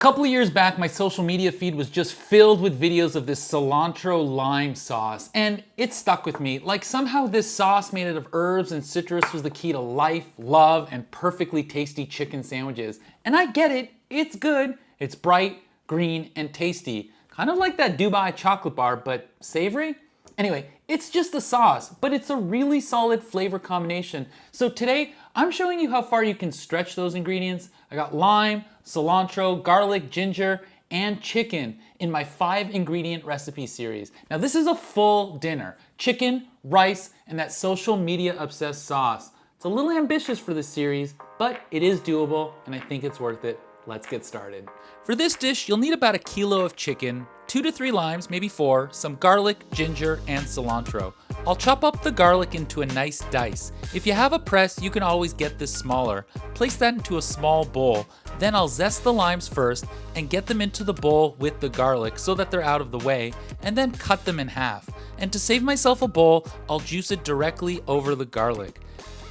Couple of years back, my social media feed was just filled with videos of this cilantro lime sauce, and it stuck with me. Like somehow this sauce made out of herbs and citrus was the key to life, love, and perfectly tasty chicken sandwiches. And I get it, it's good. It's bright, green, and tasty. Kind of like that Dubai chocolate bar, but savory? Anyway, it's just a sauce, but it's a really solid flavor combination. So today, I'm showing you how far you can stretch those ingredients. I got lime, cilantro, garlic, ginger, and chicken in my 5-ingredient recipe series. Now this is a full dinner. Chicken, rice, and that social media obsessed sauce. It's a little ambitious for this series, but it is doable, and I think it's worth it. Let's get started. For this dish, you'll need about 1 kilo of chicken, 2 to 3 limes, maybe 4, some garlic, ginger, and cilantro. I'll chop up the garlic into a nice dice. If you have a press, you can always get this smaller. Place that into a small bowl. Then I'll zest the limes first and get them into the bowl with the garlic so that they're out of the way, and then cut them in half. And to save myself a bowl, I'll juice it directly over the garlic.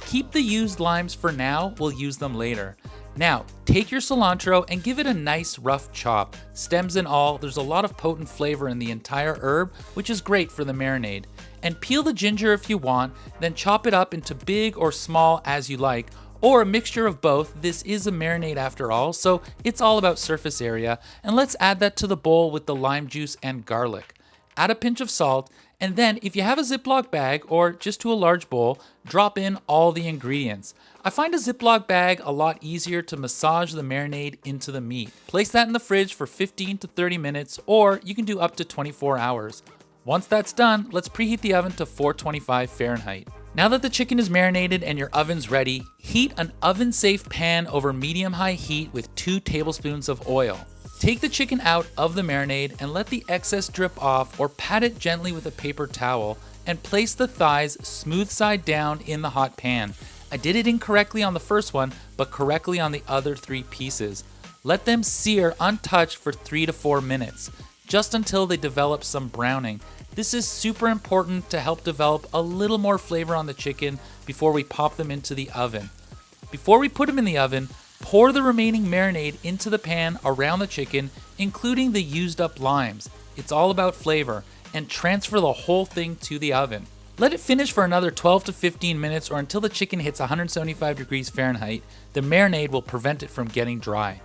Keep the used limes for now, we'll use them later. Now, take your cilantro and give it a nice rough chop. Stems and all, there's a lot of potent flavor in the entire herb, which is great for the marinade. And peel the ginger if you want, then chop it up into big or small as you like, or a mixture of both. This is a marinade after all, so it's all about surface area. And let's add that to the bowl with the lime juice and garlic. Add a pinch of salt, and then if you have a Ziploc bag or just to a large bowl, drop in all the ingredients. I find a Ziploc bag a lot easier to massage the marinade into the meat. Place that in the fridge for 15 to 30 minutes, or you can do up to 24 hours. Once that's done, let's preheat the oven to 425 Fahrenheit. Now that the chicken is marinated and your oven's ready, heat an oven-safe pan over medium-high heat with 2 tablespoons of oil. Take the chicken out of the marinade and let the excess drip off, or pat it gently with a paper towel, and place the thighs smooth side down in the hot pan. I did it incorrectly on the first one, but correctly on the other 3 pieces. Let them sear untouched for 3 to 4 minutes, just until they develop some browning. This is super important to help develop a little more flavor on the chicken before we pop them into the oven. Before we put them in the oven, pour the remaining marinade into the pan around the chicken, including the used up limes. It's all about flavor, and transfer the whole thing to the oven. Let it finish for another 12 to 15 minutes or until the chicken hits 175 degrees Fahrenheit. The marinade will prevent it from getting dry.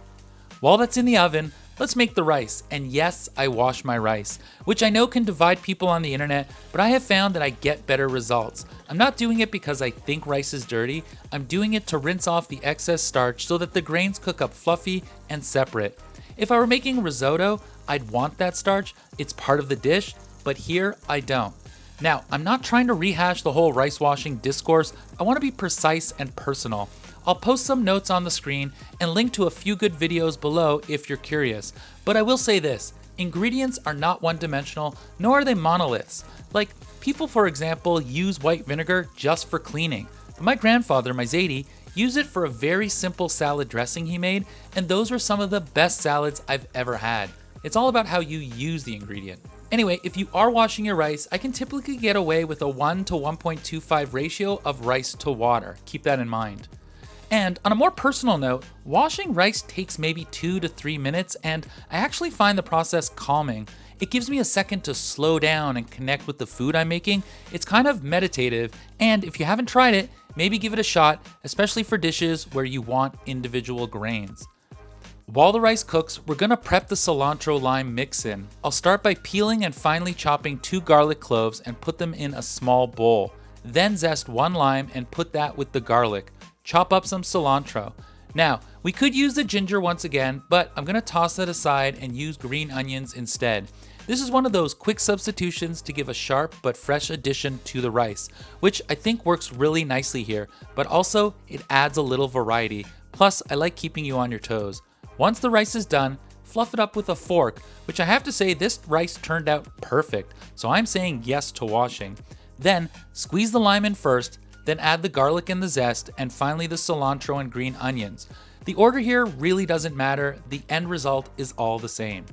While that's in the oven, let's make the rice. And yes, I wash my rice, which I know can divide people on the internet, but I have found that I get better results. I'm not doing it because I think rice is dirty. I'm doing it to rinse off the excess starch so that the grains cook up fluffy and separate. If I were making risotto, I'd want that starch. It's part of the dish, but here I don't. Now, I'm not trying to rehash the whole rice washing discourse. I want to be precise and personal. I'll post some notes on the screen and link to a few good videos below if you're curious. But I will say this, ingredients are not one-dimensional, nor are they monoliths. Like, people, for example, use white vinegar just for cleaning. But my grandfather, my Zadie, used it for a very simple salad dressing he made, and those were some of the best salads I've ever had. It's all about how you use the ingredient. Anyway, if you are washing your rice, I can typically get away with a 1 to 1.25 ratio of rice to water. Keep that in mind. And on a more personal note, washing rice takes maybe 2 to 3 minutes, and I actually find the process calming. It gives me a second to slow down and connect with the food I'm making. It's kind of meditative, and if you haven't tried it, maybe give it a shot, especially for dishes where you want individual grains. While the rice cooks, we're gonna prep the cilantro lime mix in. I'll start by peeling and finely chopping 2 garlic cloves and put them in a small bowl. Then zest 1 lime and put that with the garlic. Chop up some cilantro. Now, we could use the ginger once again, but I'm gonna toss that aside and use green onions instead. This is one of those quick substitutions to give a sharp but fresh addition to the rice, which I think works really nicely here, but also it adds a little variety. Plus, I like keeping you on your toes. Once the rice is done, fluff it up with a fork, which I have to say this rice turned out perfect, so I'm saying yes to washing. Then squeeze the lime in first, then add the garlic and the zest, and finally the cilantro and green onions. The order here really doesn't matter, the end result is all the same.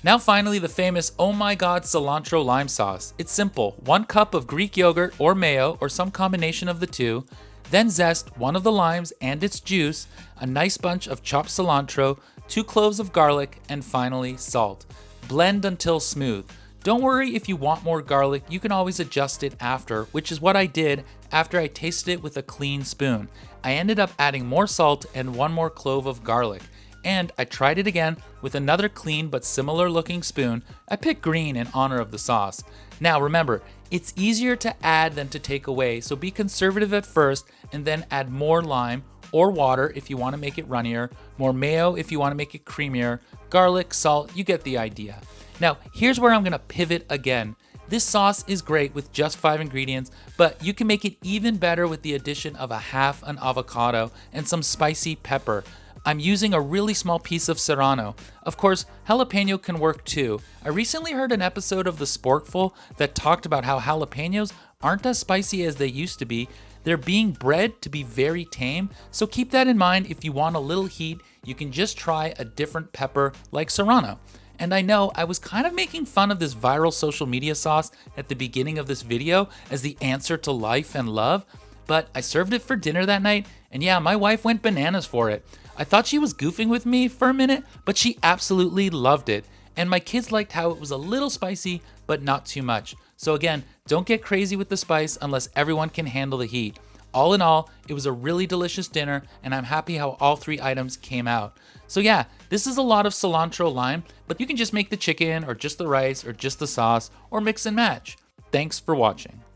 Now finally the famous oh my god cilantro lime sauce. It's simple, 1 cup of Greek yogurt or mayo or some combination of the two, Then zest one of the limes and its juice, a nice bunch of chopped cilantro, 2 cloves of garlic, and finally salt. Blend until smooth. Don't worry if you want more garlic, you can always adjust it after, which is what I did after I tasted it with a clean spoon. I ended up adding more salt and 1 more clove of garlic. And I tried it again with another clean but similar looking spoon. I picked green in honor of the sauce. Now remember, it's easier to add than to take away, so be conservative at first and then add more lime or water if you want to make it runnier, more mayo if you want to make it creamier, garlic, salt, you get the idea. Now, here's where I'm gonna pivot again. This sauce is great with just 5 ingredients, but you can make it even better with the addition of a half an avocado and some spicy pepper. I'm using a really small piece of serrano. Of course, jalapeno can work too. I recently heard an episode of The Sporkful that talked about how jalapenos aren't as spicy as they used to be. They're being bred to be very tame, so keep that in mind. If you want a little heat, you can just try a different pepper like serrano. And I know I was kind of making fun of this viral social media sauce at the beginning of this video as the answer to life and love, but I served it for dinner that night, and yeah, my wife went bananas for it. I thought she was goofing with me for a minute, but she absolutely loved it. And my kids liked how it was a little spicy, but not too much. So again, don't get crazy with the spice unless everyone can handle the heat. All in all, it was a really delicious dinner, and I'm happy how all 3 items came out. So yeah, this is a lot of cilantro lime, but you can just make the chicken or just the rice or just the sauce or mix and match. Thanks for watching.